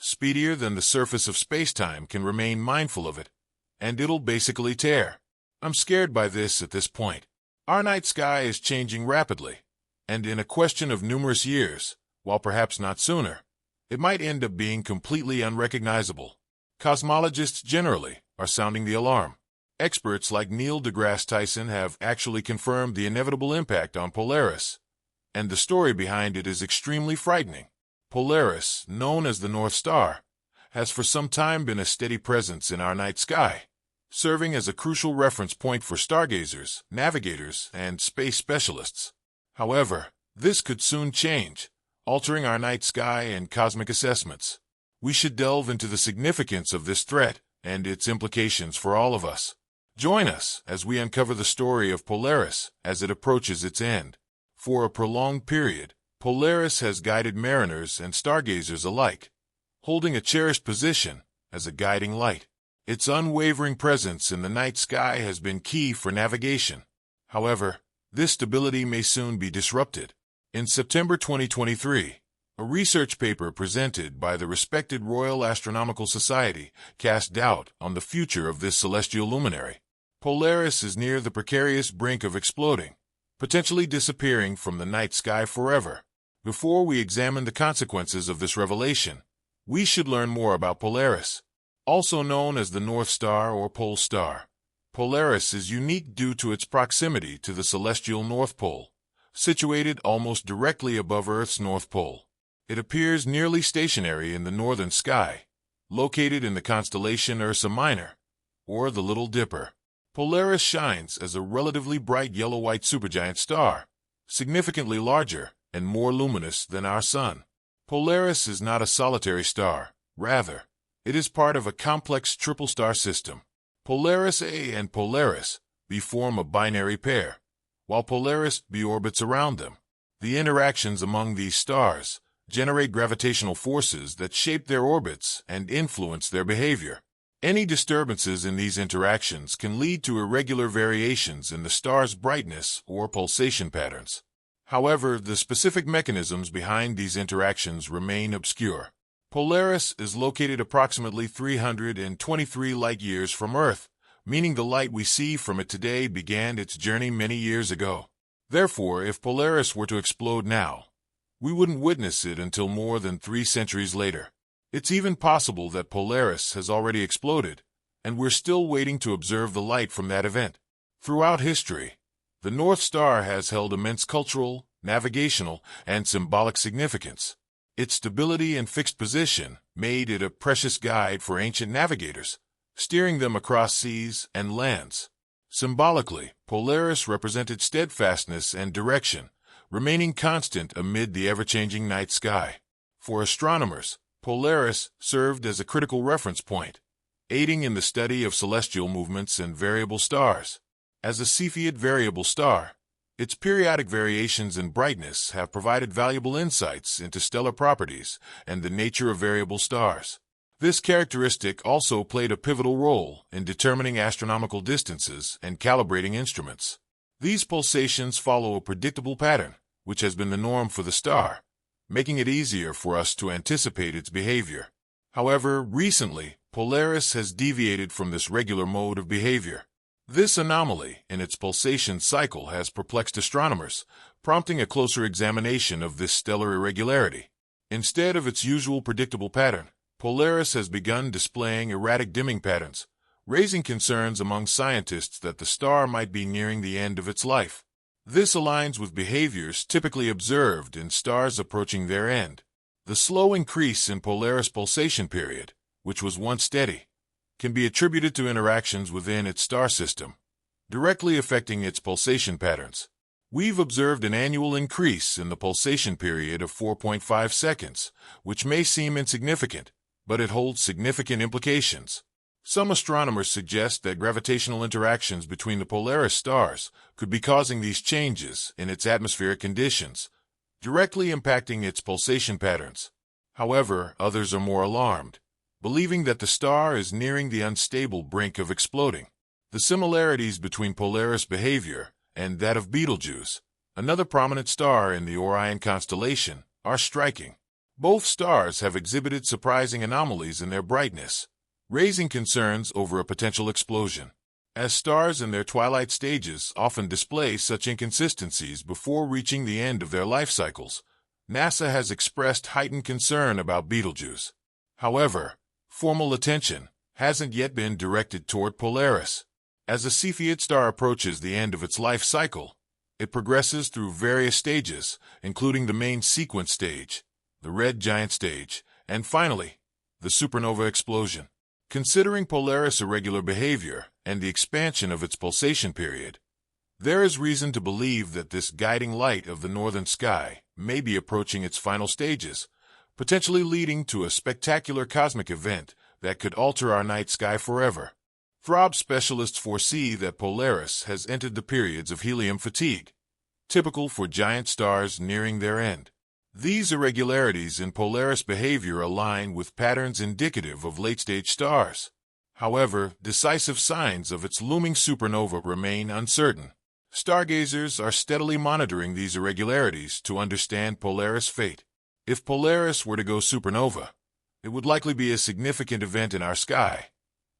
speedier than the surface of space-time can remain mindful of it, and it'll basically tear. I'm scared by this at this point. Our night sky is changing rapidly, and in a question of numerous years, while perhaps not sooner, it might end up being completely unrecognizable. Cosmologists generally are sounding the alarm. Experts like Neil deGrasse Tyson have actually confirmed the inevitable impact on Polaris, and the story behind it is extremely frightening. Polaris, known as the North Star, has for some time been a steady presence in our night sky, serving as a crucial reference point for stargazers, navigators, and space specialists. However, this could soon change, altering our night sky and cosmic assessments. We should delve into the significance of this threat and its implications for all of us. Join us as we uncover the story of Polaris as it approaches its end. For a prolonged period, Polaris has guided mariners and stargazers alike, holding a cherished position as a guiding light. Its unwavering presence in the night sky has been key for navigation. However, this stability may soon be disrupted. In September 2023, a research paper presented by the respected Royal Astronomical Society cast doubt on the future of this celestial luminary. Polaris is near the precarious brink of exploding, potentially disappearing from the night sky forever. Before we examine the consequences of this revelation, we should learn more about Polaris. Also known as the North Star or Pole Star, Polaris is unique due to its proximity to the celestial North Pole, situated almost directly above Earth's North Pole. It appears nearly stationary in the northern sky, located in the constellation Ursa Minor, or the Little Dipper. Polaris shines as a relatively bright yellow-white supergiant star, significantly larger and more luminous than our Sun. Polaris is not a solitary star. Rather, it is part of a complex triple-star system. Polaris A and Polaris B form a binary pair, while Polaris B orbits around them. The interactions among these stars generate gravitational forces that shape their orbits and influence their behavior. Any disturbances in these interactions can lead to irregular variations in the star's brightness or pulsation patterns. However, the specific mechanisms behind these interactions remain obscure. Polaris is located approximately 323 light-years from Earth, meaning the light we see from it today began its journey many years ago. Therefore, if Polaris were to explode now, we wouldn't witness it until more than 3 centuries later. It's even possible that Polaris has already exploded, and we're still waiting to observe the light from that event. Throughout history, the North Star has held immense cultural, navigational, and symbolic significance. Its stability and fixed position made it a precious guide for ancient navigators, steering them across seas and lands. Symbolically, Polaris represented steadfastness and direction, remaining constant amid the ever-changing night sky. For astronomers, Polaris served as a critical reference point, aiding in the study of celestial movements and variable stars. As a Cepheid variable star, its periodic variations in brightness have provided valuable insights into stellar properties and the nature of variable stars. This characteristic also played a pivotal role in determining astronomical distances and calibrating instruments. These pulsations follow a predictable pattern, which has been the norm for the star, making it easier for us to anticipate its behavior. However, recently, Polaris has deviated from this regular mode of behavior. This anomaly in its pulsation cycle has perplexed astronomers, prompting a closer examination of this stellar irregularity. Instead of its usual predictable pattern, Polaris has begun displaying erratic dimming patterns, raising concerns among scientists that the star might be nearing the end of its life. This aligns with behaviors typically observed in stars approaching their end. The slow increase in Polaris' pulsation period, which was once steady, can be attributed to interactions within its star system, directly affecting its pulsation patterns. We've observed an annual increase in the pulsation period of 4.5 seconds, which may seem insignificant, but it holds significant implications. Some astronomers suggest that gravitational interactions between the Polaris stars could be causing these changes in its atmospheric conditions, directly impacting its pulsation patterns. However, others are more alarmed, believing that the star is nearing the unstable brink of exploding. The similarities between Polaris' behavior and that of Betelgeuse, another prominent star in the Orion constellation, are striking. Both stars have exhibited surprising anomalies in their brightness, raising concerns over a potential explosion. As stars in their twilight stages often display such inconsistencies before reaching the end of their life cycles, NASA has expressed heightened concern about Betelgeuse. However, formal attention hasn't yet been directed toward Polaris. As a Cepheid star approaches the end of its life cycle, it progresses through various stages, including the main sequence stage, the red giant stage, and finally, the supernova explosion. Considering Polaris' irregular behavior and the expansion of its pulsation period, there is reason to believe that this guiding light of the northern sky may be approaching its final stages, potentially leading to a spectacular cosmic event that could alter our night sky forever. Throb specialists foresee that Polaris has entered the periods of helium fatigue, typical for giant stars nearing their end. These irregularities in Polaris behavior align with patterns indicative of late-stage stars. However, decisive signs of its looming supernova remain uncertain. Stargazers are steadily monitoring these irregularities to understand Polaris' fate. If Polaris were to go supernova, it would likely be a significant event in our sky,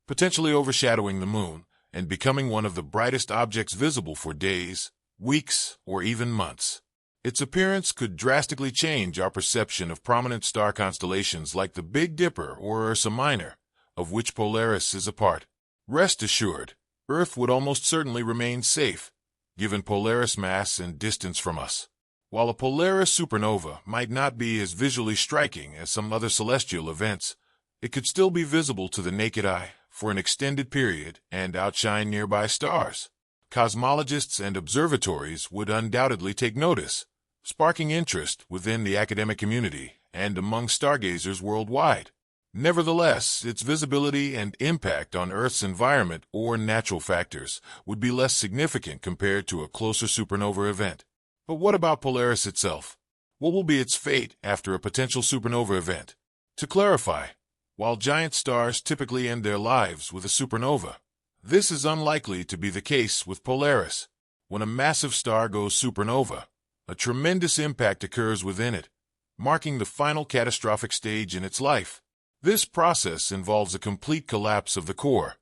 potentially overshadowing the moon and becoming one of the brightest objects visible for days, weeks, or even months. Its appearance could drastically change our perception of prominent star constellations like the Big Dipper or Ursa Minor, of which Polaris is a part. Rest assured, Earth would almost certainly remain safe, given Polaris' mass and distance from us. While a Polaris supernova might not be as visually striking as some other celestial events, it could still be visible to the naked eye for an extended period and outshine nearby stars. Cosmologists and observatories would undoubtedly take notice, sparking interest within the academic community and among stargazers worldwide. Nevertheless, its visibility and impact on Earth's environment or natural factors would be less significant compared to a closer supernova event. But what about Polaris itself? What will be its fate after a potential supernova event? To clarify, while giant stars typically end their lives with a supernova, this is unlikely to be the case with Polaris. When a massive star goes supernova, a tremendous impact occurs within it, marking the final catastrophic stage in its life. This process involves a complete collapse of the core,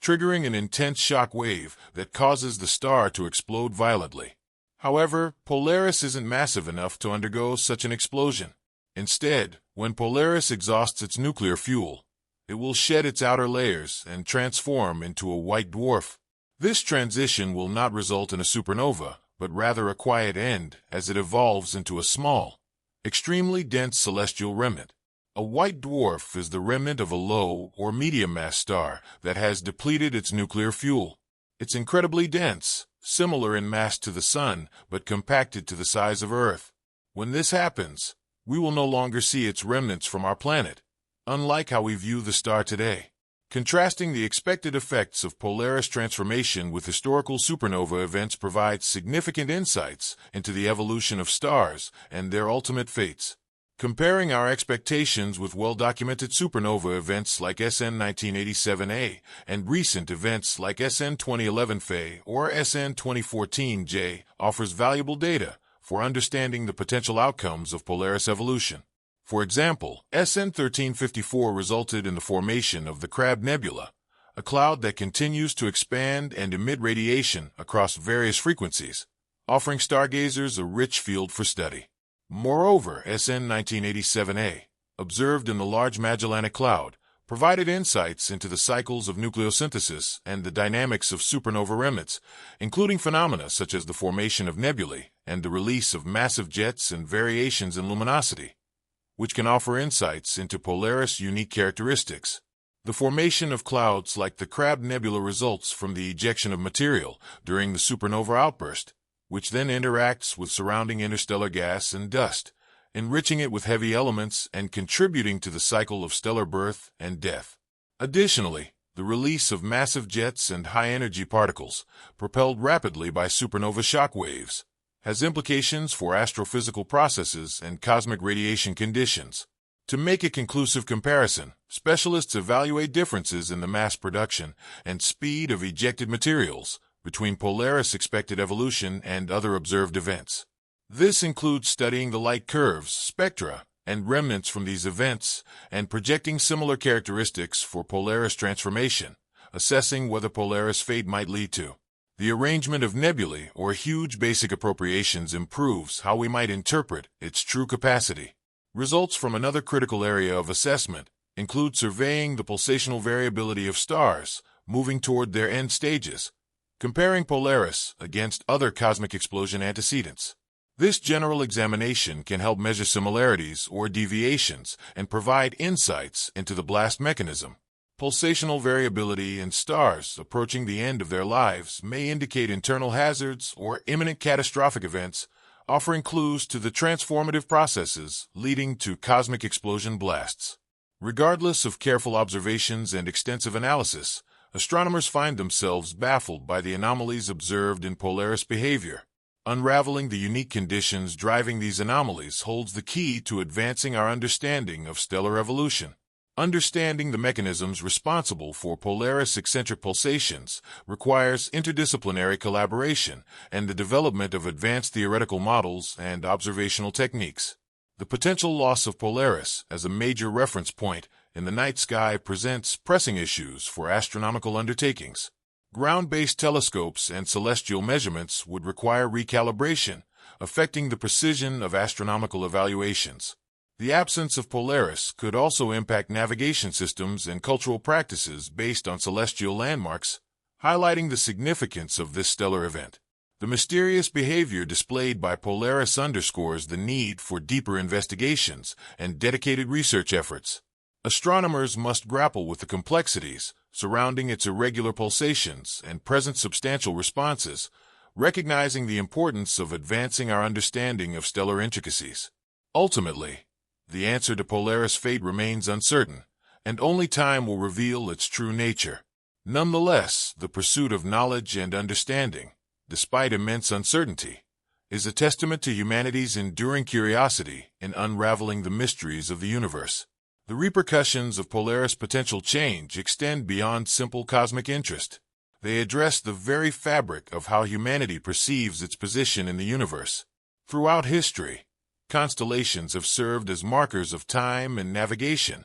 triggering an intense shock wave that causes the star to explode violently. However, Polaris isn't massive enough to undergo such an explosion. Instead, when Polaris exhausts its nuclear fuel, it will shed its outer layers and transform into a white dwarf. This transition will not result in a supernova, but rather a quiet end as it evolves into a small, extremely dense celestial remnant. A white dwarf is the remnant of a low or medium-mass star that has depleted its nuclear fuel. It's incredibly dense, similar in mass to the Sun, but compacted to the size of Earth. When this happens, we will no longer see its remnants from our planet, unlike how we view the star today. Contrasting the expected effects of Polaris transformation with historical supernova events provides significant insights into the evolution of stars and their ultimate fates. Comparing our expectations with well-documented supernova events like SN 1987A and recent events like SN 2011F or SN 2014J offers valuable data for understanding the potential outcomes of Polaris evolution. For example, SN 1354 resulted in the formation of the Crab Nebula, a cloud that continues to expand and emit radiation across various frequencies, offering stargazers a rich field for study. Moreover, SN 1987A, observed in the Large Magellanic Cloud, provided insights into the cycles of nucleosynthesis and the dynamics of supernova remnants, including phenomena such as the formation of nebulae and the release of massive jets and variations in luminosity, which can offer insights into Polaris' unique characteristics. The formation of clouds like the Crab Nebula results from the ejection of material during the supernova outburst, which then interacts with surrounding interstellar gas and dust, enriching it with heavy elements and contributing to the cycle of stellar birth and death. Additionally, the release of massive jets and high-energy particles, propelled rapidly by supernova shock waves, has implications for astrophysical processes and cosmic radiation conditions. To make a conclusive comparison, specialists evaluate differences in the mass production and speed of ejected materials between Polaris' expected evolution and other observed events. This includes studying the light curves, spectra, and remnants from these events, and projecting similar characteristics for Polaris transformation, assessing whether Polaris fate might lead to. The arrangement of nebulae or huge basic appropriations improves how we might interpret its true capacity. Results from another critical area of assessment include surveying the pulsational variability of stars moving toward their end stages, comparing Polaris against other cosmic explosion antecedents. This general examination can help measure similarities or deviations and provide insights into the blast mechanism. Pulsational variability in stars approaching the end of their lives may indicate internal hazards or imminent catastrophic events, offering clues to the transformative processes leading to cosmic explosion blasts. Regardless of careful observations and extensive analysis, astronomers find themselves baffled by the anomalies observed in Polaris behavior. Unraveling the unique conditions driving these anomalies holds the key to advancing our understanding of stellar evolution. Understanding the mechanisms responsible for Polaris eccentric pulsations requires interdisciplinary collaboration and the development of advanced theoretical models and observational techniques. The potential loss of Polaris as a major reference point in the night sky presents pressing issues for astronomical undertakings. Ground-based telescopes and celestial measurements would require recalibration, affecting the precision of astronomical evaluations. The absence of Polaris could also impact navigation systems and cultural practices based on celestial landmarks, highlighting the significance of this stellar event. The mysterious behavior displayed by Polaris underscores the need for deeper investigations and dedicated research efforts. Astronomers must grapple with the complexities surrounding its irregular pulsations and present substantial responses, recognizing the importance of advancing our understanding of stellar intricacies. Ultimately, the answer to Polaris' fate remains uncertain, and only time will reveal its true nature. Nonetheless, the pursuit of knowledge and understanding, despite immense uncertainty, is a testament to humanity's enduring curiosity in unraveling the mysteries of the universe. The repercussions of Polaris' potential change extend beyond simple cosmic interest. They address the very fabric of how humanity perceives its position in the universe. Throughout history, constellations have served as markers of time and navigation,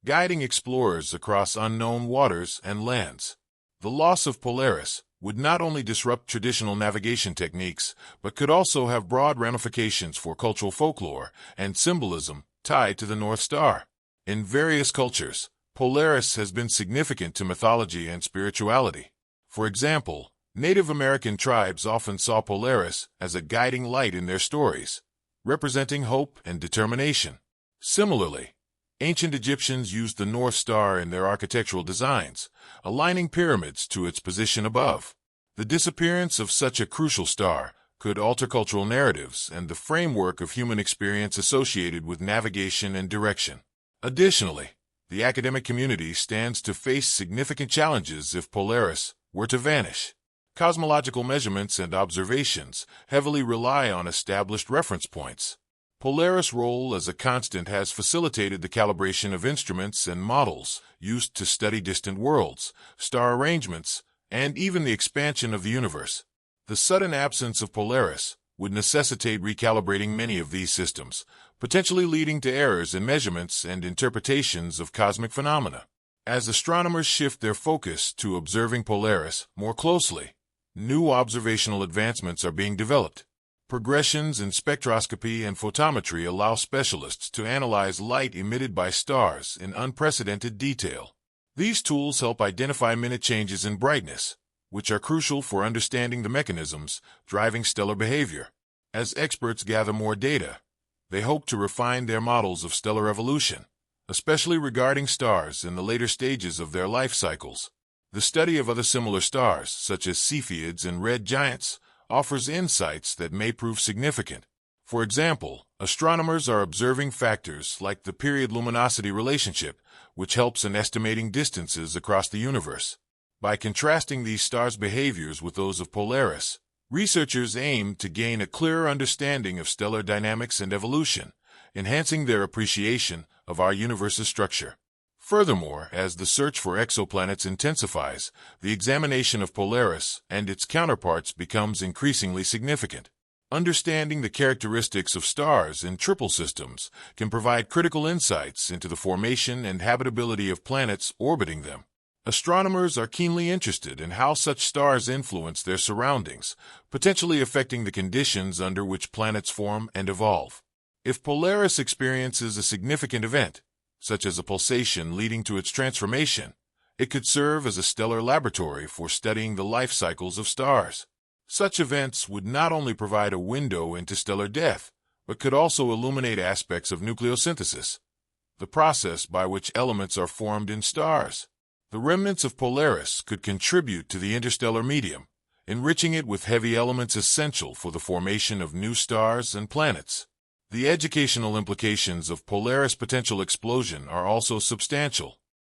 guiding explorers across unknown waters and lands. The loss of Polaris would not only disrupt traditional navigation techniques, but could also have broad ramifications for cultural folklore and symbolism tied to the North Star. In various cultures, Polaris has been significant to mythology and spirituality. For example, Native American tribes often saw Polaris as a guiding light in their stories, representing hope and determination. Similarly, ancient Egyptians used the North Star in their architectural designs, aligning pyramids to its position above. The disappearance of such a crucial star could alter cultural narratives and the framework of human experience associated with navigation and direction. Additionally, the academic community stands to face significant challenges if Polaris were to vanish. Cosmological measurements and observations heavily rely on established reference points. Polaris' role as a constant has facilitated the calibration of instruments and models used to study distant worlds, star arrangements, and even the expansion of the universe. The sudden absence of Polaris would necessitate recalibrating many of these systems, potentially leading to errors in measurements and interpretations of cosmic phenomena. As astronomers shift their focus to observing Polaris more closely, new observational advancements are being developed. Progressions in spectroscopy and photometry allow specialists to analyze light emitted by stars in unprecedented detail. These tools help identify minute changes in brightness, which are crucial for understanding the mechanisms driving stellar behavior. As experts gather more data, they hope to refine their models of stellar evolution, especially regarding stars in the later stages of their life cycles. The study of other similar stars, such as Cepheids and red giants, offers insights that may prove significant. For example, astronomers are observing factors like the period-luminosity relationship, which helps in estimating distances across the universe. By contrasting these stars' behaviors with those of Polaris, researchers aim to gain a clearer understanding of stellar dynamics and evolution, enhancing their appreciation of our universe's structure. Furthermore, as the search for exoplanets intensifies, the examination of Polaris and its counterparts becomes increasingly significant. Understanding the characteristics of stars in triple systems can provide critical insights into the formation and habitability of planets orbiting them. Astronomers are keenly interested in how such stars influence their surroundings, potentially affecting the conditions under which planets form and evolve. If Polaris experiences a significant event, such as a pulsation leading to its transformation, it could serve as a stellar laboratory for studying the life cycles of stars. Such events would not only provide a window into stellar death, but could also illuminate aspects of nucleosynthesis, the process by which elements are formed in stars. The remnants of Polaris could contribute to the interstellar medium, enriching it with heavy elements essential for the formation of new stars and planets. The educational implications of Polaris' potential explosion are also substantial.